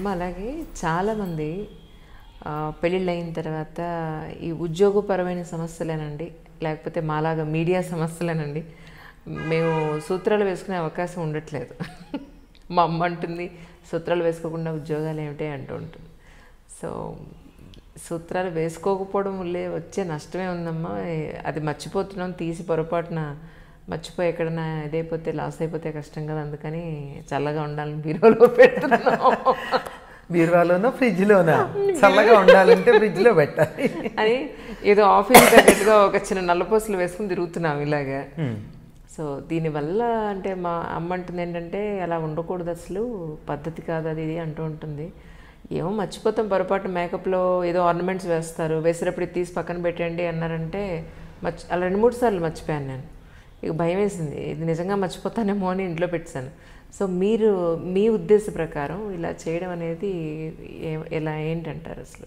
అమ్మ అలాగే చాలామంది పెళ్ళిళ్ళు అయిన తర్వాత ఈ ఉద్యోగపరమైన సమస్యలేనండి, లేకపోతే మాలాగా మీడియా సమస్యలేనండి, మేము సూత్రాలు వేసుకునే అవకాశం ఉండట్లేదు. మా అమ్మ అంటుంది సూత్రాలు వేసుకోకుండా ఉద్యోగాలు ఏమిటి అంటూ ఉంటుంది. సో సూత్రాలు వేసుకోకపోవడం వల్లే వచ్చే నష్టమే ఉందమ్మా. అది మర్చిపోతున్నాం, తీసి పొరపాటున మర్చిపోయి ఎక్కడన్నా ఇదైపోతే లాస్ అయిపోతే కష్టం కదా, అందుకని చల్లగా ఉండాలని బీరువాలో పెడుతున్నాం. బీరువాలోనో ఫ్రిడ్జ్లోనా? చల్లగా ఉండాలంటే ఫ్రిడ్జ్లో పెట్టాలి అని ఏదో ఆఫీస్ తగ్గట్టుగా ఒక చిన్న నల్లపూసలు వేసుకుని తిరుగుతున్నాం ఇలాగా. సో దీనివల్ల అంటే మా అమ్మ అంటుంది ఏంటంటే అలా ఉండకూడదు, అసలు పద్ధతి కాదు అది ఇది అంటూ ఉంటుంది. ఏమో మర్చిపోతాం పొరపాటు, మేకప్లో ఏదో ఆర్నమెంట్స్ వేస్తారు, వేసేటప్పుడు తీసి పక్కన పెట్టండి అన్నారంటే అలా 2-3 సార్లు మర్చిపోయాను నేను. ఇక భయం వేసింది, ఇది నిజంగా మర్చిపోతానేమో అని ఇంట్లో పెట్టాను. సో మీరు మీ ఉద్దేశ ప్రకారం ఇలా చేయడం అనేది ఎలా ఏంటంటారు అసలు?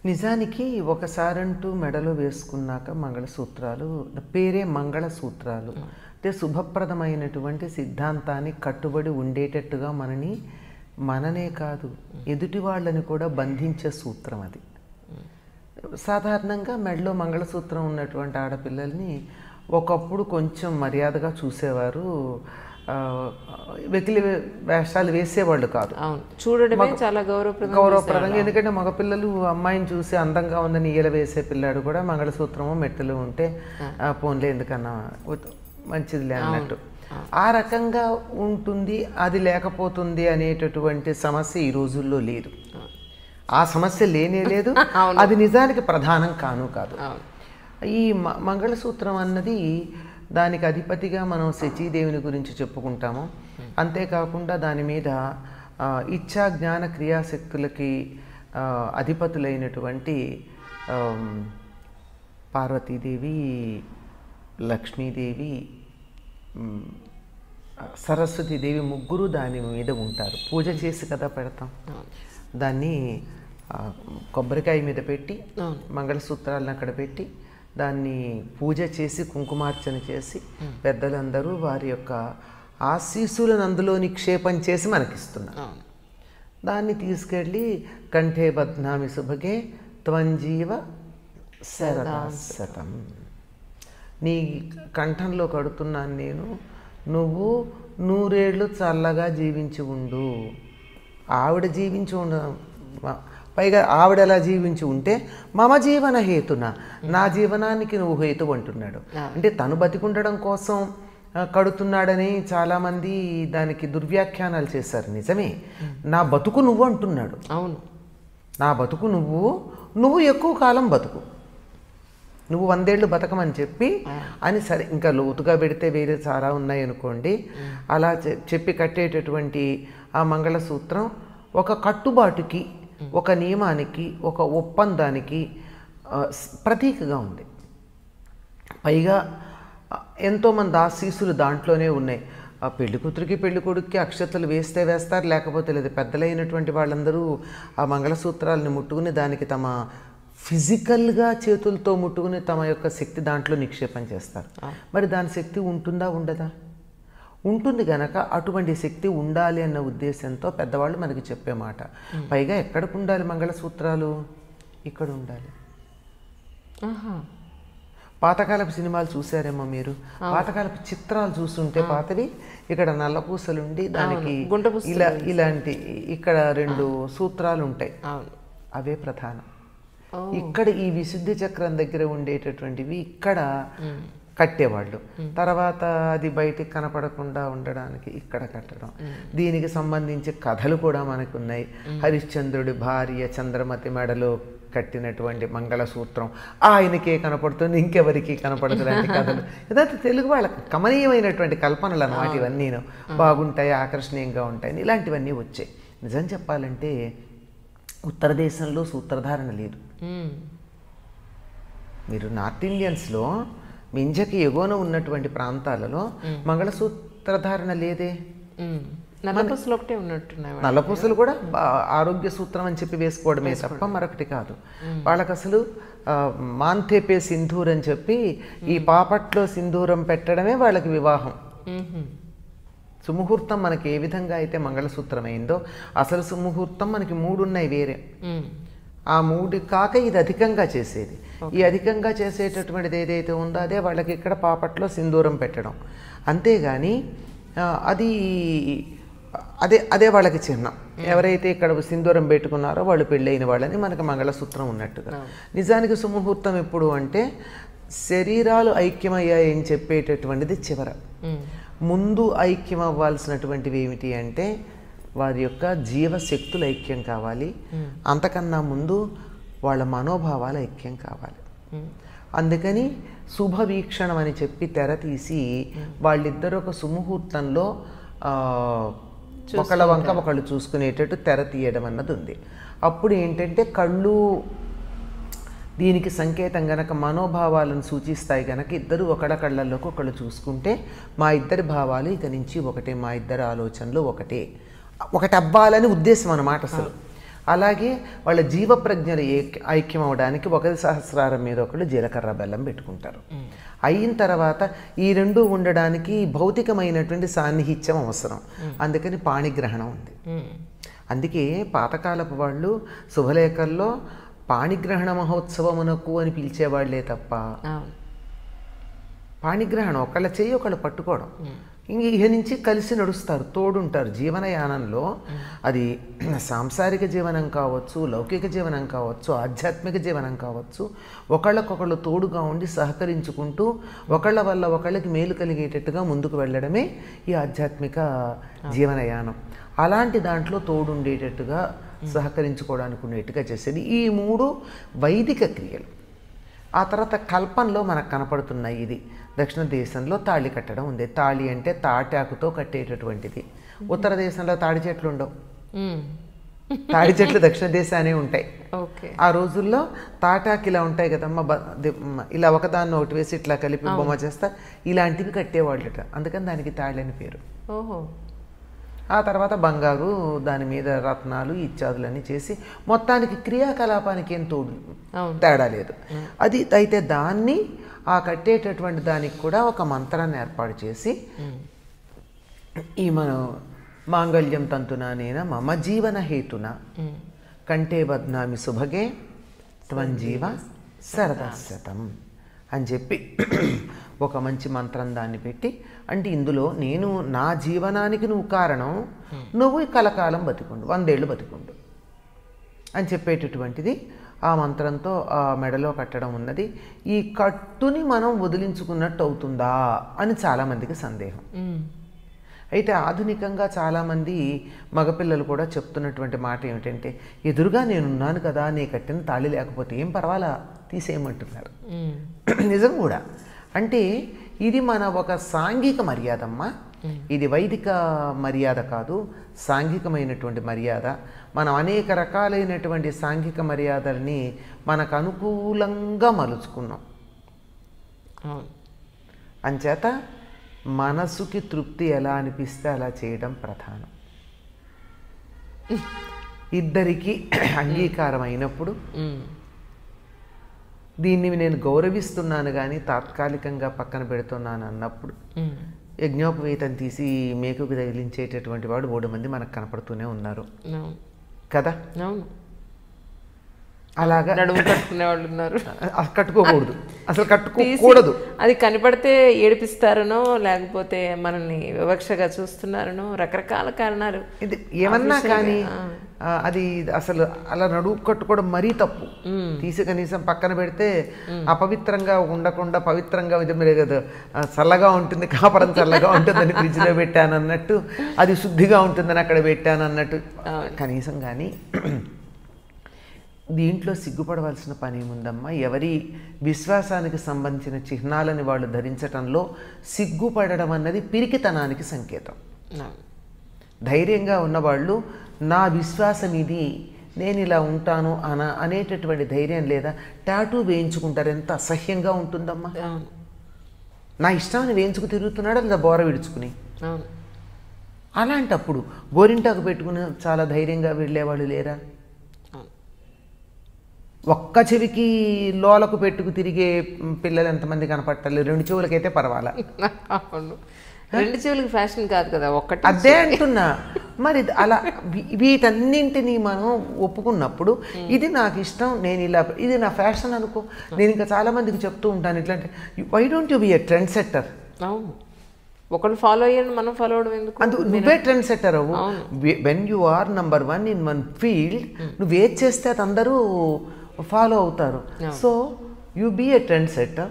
నిజానికి ఒకసారంటూ మెడలో వేసుకున్నాక మంగళసూత్రాలు, పేరే మంగళసూత్రాలు అంటే శుభప్రదమైనటువంటి సిద్ధాంతాన్ని కట్టుబడి ఉండేటట్టుగా మననే కాదు ఎదుటి వాళ్ళని కూడా బంధించే సూత్రం అది. సాధారణంగా మెడలో మంగళసూత్రం ఉన్నటువంటి ఆడపిల్లల్ని ఒకప్పుడు కొంచెం మర్యాదగా చూసేవారు, వెకిలి వేషాలు వేసేవాళ్ళు కాదు. చూడడమే చాలా గౌరవప్రదంగా. ఎందుకంటే మగపిల్లలు అమ్మాయిని చూసి అందంగా ఉందని ఈల వేసే పిల్లాడు కూడా మంగళసూత్రము మెట్టలు ఉంటే పోన్లే ఎందుకన్నా మంచిదిలే అన్నట్టు ఆ రకంగా ఉంటుంది. అది లేకపోతుంది అనేటటువంటి సమస్య ఈ రోజుల్లో లేదు. ఆ సమస్య లేనే లేదు, అది నిజానికి ప్రధానం కాదు. ఈ మంగళసూత్రం అన్నది దానికి అధిపతిగా మనం శచీదేవిని గురించి చెప్పుకుంటాము. అంతేకాకుండా దాని మీద ఇచ్ఛా జ్ఞాన క్రియాశక్తులకి అధిపతులైనటువంటి పార్వతీదేవి, లక్ష్మీదేవి, సరస్వతీదేవి ముగ్గురు దాని మీద ఉంటారు. పూజ చేసి కదా పెడతాం. దాన్ని కొబ్బరికాయ మీద పెట్టి మంగళసూత్రాలను అక్కడ పెట్టి దాన్ని పూజ చేసి కుంకుమార్చన చేసి పెద్దలందరూ వారి యొక్క ఆశీస్సులను అందులో నిక్షేపం చేసి మనకిస్తున్నారు. దాన్ని తీసుకెళ్ళి కంఠే బధ్నామి సుభగే త్వంజీవ శరదాశతం, నీ కంఠంలో కడుతున్నాను నేను, నువ్వు 100 ఏళ్ళు చల్లగా జీవించి ఉండు. ఆవిడ జీవించి ఉండ, పైగా ఆవిడ ఎలా జీవించి ఉంటే మమ జీవన హేతున, నా జీవనానికి నువ్వు హేతు అంటున్నాడు. అంటే తను బతికుండడం కోసం కడుతున్నాడని చాలామంది దానికి దుర్వ్యాఖ్యానాలు చేశారు. నిజమే, నా బతుకు నువ్వు అంటున్నాడు. అవును, నా బతుకు నువ్వు ఎక్కువ కాలం బతుకు, నువ్వు 100 ఏళ్ళు బతకమని చెప్పి అని. సరే, ఇంకా లోతుగా పెడితే వేరే చాలా ఉన్నాయి అనుకోండి. అలా చెప్పి కట్టేటటువంటి ఆ మంగళసూత్రం ఒక కట్టుబాటుకి, ఒక నియమానికి, ఒక ఒప్పందానికి ప్రతీకగా ఉంది. పైగా ఎంతోమంది ఆశీస్సులు దాంట్లోనే ఉన్నాయి. ఆ పెళ్లి కూతురికి పెళ్లి కొడుక్కి అక్షతలు వేస్తే వేస్తారు, లేకపోతే లేదు. పెద్దలైనటువంటి వాళ్ళందరూ ఆ మంగళసూత్రాలని ముట్టుకుని దానికి తమ ఫిజికల్గా చేతులతో ముట్టుకుని తమ యొక్క శక్తి దాంట్లో నిక్షేపం చేస్తారు. మరి దాని శక్తి ఉంటుందా ఉండదా? ఉంటుంది గనక అటువంటి శక్తి ఉండాలి అన్న ఉద్దేశంతో పెద్దవాళ్ళు మనకి చెప్పే మాట. పైగా ఎక్కడికి ఉండాలి మంగళసూత్రాలు? ఇక్కడ ఉండాలి. పాతకాలపు సినిమాలు చూసారేమో మీరు, పాతకాలపు చిత్రాలు చూస్తుంటే పాతవి ఇక్కడ నల్లపూసలుండి దానికి ఇలాంటి ఇక్కడ 2 సూత్రాలు ఉంటాయి, అవే ప్రధానం. ఇక్కడ ఈ విశుద్ధి చక్రం దగ్గర ఉండేటటువంటివి ఇక్కడ కట్టేవాళ్ళు. తర్వాత అది బయటికి కనపడకుండా ఉండడానికి ఇక్కడ కట్టడం. దీనికి సంబంధించి కథలు కూడా మనకు ఉన్నాయి. హరిశ్చంద్రుడి భార్య చంద్రమతి మెడలో కట్టినటువంటి మంగళసూత్రం ఆయనకే కనపడుతుంది, ఇంకెవరికి కనపడదు లాంటి కథలు. ఇదంతా తెలుగు వాళ్ళ కమనీయమైనటువంటి కల్పనలు అన్నమాట. ఇవన్నీ బాగుంటాయి, ఆకర్షణీయంగా ఉంటాయి, ఇలాంటివన్నీ వచ్చాయి. నిజం చెప్పాలంటే ఉత్తర దేశంలో సూత్రధారణ లేదు. మీరు నార్త్ ఇండియన్స్లో మింజకి ఎగువన ఉన్నటువంటి ప్రాంతాలలో మంగళసూత్రధారణ లేదే. నల్లపూసలు కూడా ఆరోగ్య సూత్రం అని చెప్పి వేసుకోవడమే తప్ప మరొకటి కాదు. వాళ్ళకి అసలు మాంథేపే సింధూర్ అని చెప్పి ఈ పాపట్లో సింధూరం పెట్టడమే వాళ్ళకి వివాహం. సుముహూర్తం మనకి ఏ విధంగా అయితే మంగళసూత్రం అయిందో అసలు సుముహూర్తం మనకి 3 ఉన్నాయి వేరే. ఆ 3 కాక ఇది అధికంగా చేసేది. ఈ అధికంగా చేసేటటువంటిది ఏదైతే ఉందో అదే వాళ్ళకి ఇక్కడ పాపట్లో సింధూరం పెట్టడం. అంతేగాని అది అదే అదే వాళ్ళకి చిహ్నం. ఎవరైతే ఇక్కడ సింధూరం పెట్టుకున్నారో వాళ్ళు పెళ్ళైన వాళ్ళని మనకు మంగళసూత్రం ఉన్నట్టుగా. నిజానికి సుముహూర్తం ఎప్పుడు అంటే శరీరాలు ఐక్యమయ్యాయని చెప్పేటటువంటిది చివర. ముందు ఐక్యం అవ్వాల్సినటువంటివి ఏమిటి అంటే వారి యొక్క జీవశక్తులు ఐక్యం కావాలి. అంతకన్నా ముందు వాళ్ళ మనోభావాలు ఐక్యం కావాలి. అందుకని శుభవీక్షణం అని చెప్పి తెర తీసి వాళ్ళిద్దరూ ఒక సుముహూర్తంలో ఒకళ్ళ వంక ఒకళ్ళు చూసుకునేటట్టు తెర తీయడం అన్నది ఉంది. అప్పుడు ఏంటంటే కళ్ళు దీనికి సంకేతం గనక మనోభావాలను సూచిస్తాయి గనక ఇద్దరు ఒకళ్ళ కళ్ళల్లోకి ఒకళ్ళు చూసుకుంటే మా ఇద్దరి భావాలు ఇక నుంచి ఒకటే, మా ఇద్దరి ఆలోచనలు ఒకటే, ఒకటి అవ్వాలని ఉద్దేశం అన్నమాట అసలు. అలాగే వాళ్ళ జీవ ప్రజ్ఞలు ఐక్యం అవడానికి ఒకరి సహస్రారం మీద ఒకళ్ళు జీలకర్ర బెల్లం పెట్టుకుంటారు. అయిన తర్వాత ఈ రెండు ఉండడానికి భౌతికమైనటువంటి సాన్నిహిత్యం అవసరం. అందుకని పాణిగ్రహణం ఉంది. అందుకే పాతకాలపు వాళ్ళు శుభలేఖల్లో పాణిగ్రహణ మహోత్సవమునకు అని పిలిచేవాళ్లే తప్ప పాణిగ్రహణం ఒకళ్ళ చేయి ఒకళ్ళు పట్టుకోవడం. ఇంక ఇహ నుంచి కలిసి నడుస్తారు, తోడుంటారు. జీవనయానంలో అది సాంసారిక జీవనం కావచ్చు, లౌకిక జీవనం కావచ్చు, ఆధ్యాత్మిక జీవనం కావచ్చు, ఒకళ్ళకొకళ్ళు తోడుగా ఉండి సహకరించుకుంటూ ఒకళ్ళ వల్ల ఒకళ్ళకి మేలు కలిగేటట్టుగా ముందుకు వెళ్ళడమే ఈ ఆధ్యాత్మిక జీవనయానం. అలాంటి దాంట్లో తోడుండేటట్టుగా సహకరించుకోవడానికి ఉండేట్టుగా చేసేది ఈ 3 వైదిక క్రియలు. ఆ తర్వాత కల్పంలో మనకు కనపడుతున్నాయి. ఇది దక్షిణ దేశంలో తాళి కట్టడం ఉంది. తాళి అంటే తాటాకుతో కట్టేటటువంటిది. ఉత్తర దేశంలో తాడి చెట్లు ఉండవు. తాడి చెట్లు దక్షిణ దేశానే ఉంటాయి. ఆ రోజుల్లో తాటాకి ఇలా ఉంటాయి కదమ్మా, ఇలా ఒకదాన్ని ఒకటి వేసి ఇట్లా కలిపి బొమ్మ చేస్తా, ఇలాంటివి కట్టేవాళ్ళట. అందుకని దానికి తాళి అని పేరు. ఆ తర్వాత బంగారు, దాని మీద రత్నాలు ఇత్యాదులన్నీ చేసి మొత్తానికి క్రియాకలాపానికి ఏం తేడా లేదు. అది అయితే దాన్ని ఆ కట్టేటటువంటి దానికి కూడా ఒక మంత్రాన్ని ఏర్పాటు చేసి ఈ మనం మాంగళ్యం తంతునానేన మమ జీవన హేతున కంటే బద్నామి శుభగే త్వంజీవ శరదశతం అని చెప్పి ఒక మంచి మంత్రం దాన్ని పెట్టి, అంటే ఇందులో నేను నా జీవనానికి నువ్వు కారణం, నువ్వు కలకాలం బతికుండు, 100 ఏళ్ళు బతికుండు అని చెప్పేటటువంటిది ఆ మంత్రంతో ఆ మెడలో కట్టడం ఉన్నది. ఈ కట్టుని మనం వదిలించుకున్నట్టు అవుతుందా అని చాలామందికి సందేహం. అయితే ఆధునికంగా చాలామంది మగపిల్లలు కూడా చెప్తున్నటువంటి మాట ఏమిటంటే, ఎదురుగా నేనున్నాను కదా, నీ కట్టిన తాళి లేకపోతే ఏం పర్వాలా తీసేయమంటున్నారు. నిజం కూడా. అంటే ఇది మన ఒక సాంఘిక మర్యాదమ్మా. ఇది వైదిక మర్యాద కాదు, సాంఘికమైనటువంటి మర్యాద. మనం అనేక రకాలైనటువంటి సాంఘిక మర్యాదల్ని మనకు అనుకూలంగా మలుచుకున్నాం. అంచేత మనసుకి తృప్తి ఎలా అనిపిస్తే అలా చేయడం ప్రధానం. ఇద్దరికి అంగీకారం అయినప్పుడు దీన్ని నేను గౌరవిస్తున్నాను కానీ తాత్కాలికంగా పక్కన పెడుతున్నాను అన్నప్పుడు యజ్ఞోపవీతం తీసి మేకుకు తగిలించేటటువంటి వాడు 3 మంది మనకు కనపడుతూనే ఉన్నారు కదా. అలాగా నడుము కట్టుకునే వాళ్ళు ఉన్నారు. కట్టుకోకూడదు, అసలు కట్టుకోకూడదు. అది కనపడితే ఏడిపిస్తారనో లేకపోతే మనల్ని వివక్షగా చూస్తున్నారనో రకరకాల కారణాలు. ఇది ఏమన్నా కానీ అది అసలు అలా నడుము కట్టుకోవడం మరీ తప్పు. తీసి కనీసం పక్కన పెడితే అపవిత్రంగా ఉండకుండా పవిత్రంగా కదా, చల్లగా ఉంటుంది, కాపరం చల్లగా ఉంటుందని ఫ్రిడ్జ్లో పెట్టాను అన్నట్టు, అది శుద్ధిగా ఉంటుందని అక్కడ పెట్టాను అన్నట్టు కనీసం. కానీ దీంట్లో సిగ్గుపడవలసిన పని ఏముందమ్మా? ఎవరి విశ్వాసానికి సంబంధించిన చిహ్నాలని వాళ్ళు ధరించటంలో సిగ్గుపడడం అన్నది పిరికితనానికి సంకేతం. ధైర్యంగా ఉన్నవాళ్ళు నా విశ్వాసం ఇది, నేను ఇలా ఉంటాను అనేటటువంటి ధైర్యం లేదా టాటూ వేయించుకుంటారు. ఎంత అసహ్యంగా ఉంటుందమ్మా. నా ఇష్టాన్ని వేయించుకు తిరుగుతున్నాడు లేదా బోర విడుచుకుని. అలాంటప్పుడు గోరింటాకు పెట్టుకుని చాలా ధైర్యంగా వెళ్ళేవాళ్ళు లేరా? ఒక్క చెవికి లోలకు పెట్టుకు తిరిగే పిల్లలు ఎంతమంది కనపట్టాలి? 2 చెవులకైతే పర్వాలా. రెండు చెవులకి ఫ్యాషన్ కాదు కదా, ఒక్కటి. అదే అంటున్నా. మరి అలా వీటన్నింటినీ మనం ఒప్పుకున్నప్పుడు ఇది నాకు ఇష్టం, నేను ఇలా, ఇది నా ఫ్యాషన్ అనుకో. నేను ఇంకా చాలా మందికి చెప్తూ ఉంటాను ఇట్లా, why don't you be a trend setter? అవును, ఒకళ్ళు ఫాలో అయ్యండి, మనం ఫాలో అవడం ఎందుకు? నువ్వే ట్రెండ్ సెట్టర్ అవ్వు. When you are number 1 in one field, నువ్వేది చేస్తే అది అందరూ ఫాలో అవుతారు. So you be a trend setter,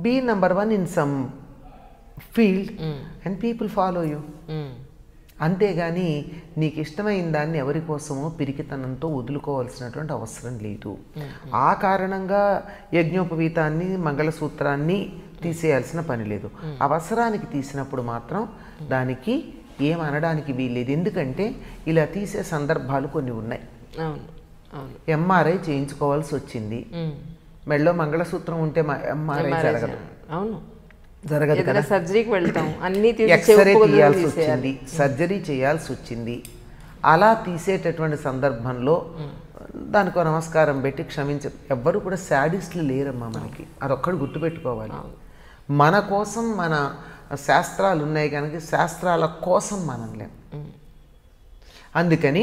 be number 1 in some field and people follow you. అంతేగాని నీకు ఇష్టమైన దాన్ని ఎవరి కోసమో పిరికితనంతో వదులుకోవాల్సినటువంటి అవసరం లేదు. ఆ కారణంగా యజ్ఞోపవీతాన్ని, మంగళసూత్రాన్ని తీసేయాల్సిన పని లేదు. అవసరానికి తీసినప్పుడు మాత్రం దానికి ఏమనడానికి వీల్లేదు. ఎందుకంటే ఇలా తీసే సందర్భాలు కొన్ని ఉన్నాయి. ఎంఆర్ఐ చేయించుకోవాల్సి వచ్చింది, మెళ్ళో మంగళసూత్రం ఉంటే ఎంఆర్ఐ జరగదు. అవును, జరగదు కదా. సర్జరీకి వెళ్తాం, అన్ని ఎక్స్రే తీయాల్సి వచ్చింది, సర్జరీ చేయాల్సి వచ్చింది. అలా తీసేటటువంటి సందర్భంలో దానికో నమస్కారం పెట్టి ఎవ్వరు కూడా శాడిస్టులు లేరమ్మా మనకి. అదొక్కడు గుర్తుపెట్టుకోవాలి. మన కోసం మన శాస్త్రాలు ఉన్నాయి కనుక శాస్త్రాల కోసం మనం లేం. అందుకని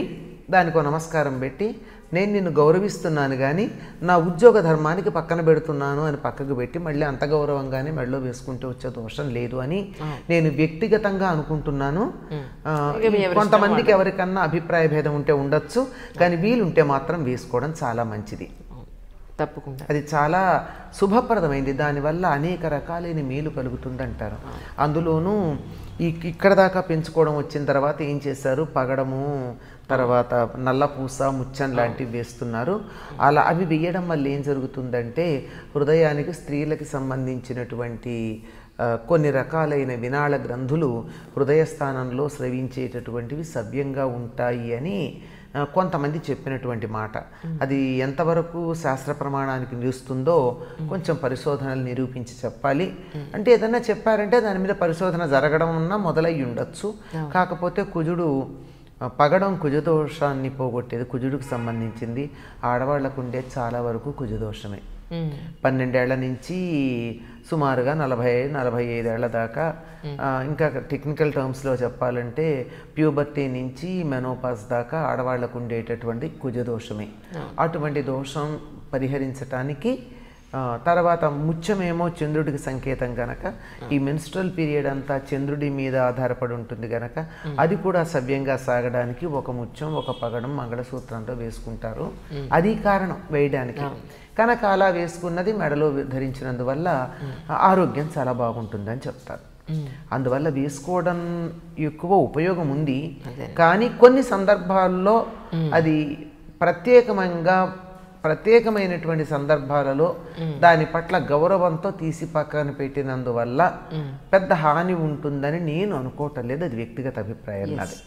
దానికో నమస్కారం పెట్టి నేను నిన్ను గౌరవిస్తున్నాను కానీ నా ఉద్యోగ ధర్మానికి పక్కన పెడుతున్నాను అని పక్కకు పెట్టి మళ్ళీ అంత గౌరవంగానే మెడలో వేసుకుంటే వచ్చే దోషం లేదు అని నేను వ్యక్తిగతంగా అనుకుంటున్నాను. కొంతమందికి ఎవరికన్నా అభిప్రాయ భేదం ఉంటే ఉండొచ్చు, కానీ వీలుంటే మాత్రం వేసుకోవడం చాలా మంచిది. తప్పకుండా అది చాలా శుభప్రదమైంది. దానివల్ల అనేక రకాలైన మేలు కలుగుతుందంటారు. అందులోనూ ఇక్కడ దాకా పెంచుకోవడం వచ్చిన తర్వాత ఏం చేశారు, పగడము, తర్వాత నల్లపూస, ముచ్చం లాంటివి వేస్తున్నారు. అలా అవి వేయడం వల్ల ఏం జరుగుతుందంటే హృదయానికి, స్త్రీలకి సంబంధించినటువంటి కొన్ని రకాలైన వినాళ గ్రంథులు హృదయ స్థానంలో స్రవించేటటువంటివి సవ్యంగా ఉంటాయి అని కొంతమంది చెప్పినటువంటి మాట. అది ఎంతవరకు శాస్త్ర ప్రమాణానికి నిలుస్తుందో కొంచెం పరిశోధనలు నిరూపించి చెప్పాలి. అంటే ఏదన్నా చెప్పారంటే దాని మీద పరిశోధన జరగడం ఉన్నా మొదలయ్యి ఉండొచ్చు. కాకపోతే కుజుడు పగడం కుజదోషాన్ని పోగొట్టేది, కుజుడికి సంబంధించింది. ఆడవాళ్లకు ఉండే చాలా వరకు కుజదోషమే. 12 ఏళ్ల నుంచి సుమారుగా 40-45 ఏళ్ల దాకా, ఇంకా టెక్నికల్ టర్మ్స్లో చెప్పాలంటే ప్యూబర్టీ నుంచి మెనోపాస్ దాకా ఆడవాళ్లకు ఉండేటటువంటి కుజదోషమే. అటువంటి దోషం పరిహరించటానికి తర్వాత ముత్యమేమో చంద్రుడికి సంకేతం గనక ఈ మెన్స్ట్రల్ పీరియడ్ అంతా చంద్రుడి మీద ఆధారపడి ఉంటుంది గనక అది కూడా సవ్యంగా సాగడానికి ఒక ముత్యం, ఒక పగడం మంగళసూత్రంలో వేసుకుంటారు. అది కారణం వేయడానికి. కనుక అలా వేసుకున్నది మెడలో ధరించినందువల్ల ఆరోగ్యం చాలా బాగుంటుందని చెప్తారు. అందువల్ల వేసుకోవడం ఎక్కువ ఉపయోగం ఉంది. కానీ కొన్ని సందర్భాల్లో అది ప్రత్యేకమైనటువంటి సందర్భాలలో దాని పట్ల గౌరవంతో తీసి పక్కన పెట్టినందువల్ల పెద్ద హాని ఉంటుందని నేను అనుకోవటం లేదు. అది వ్యక్తిగత అభిప్రాయం నాది.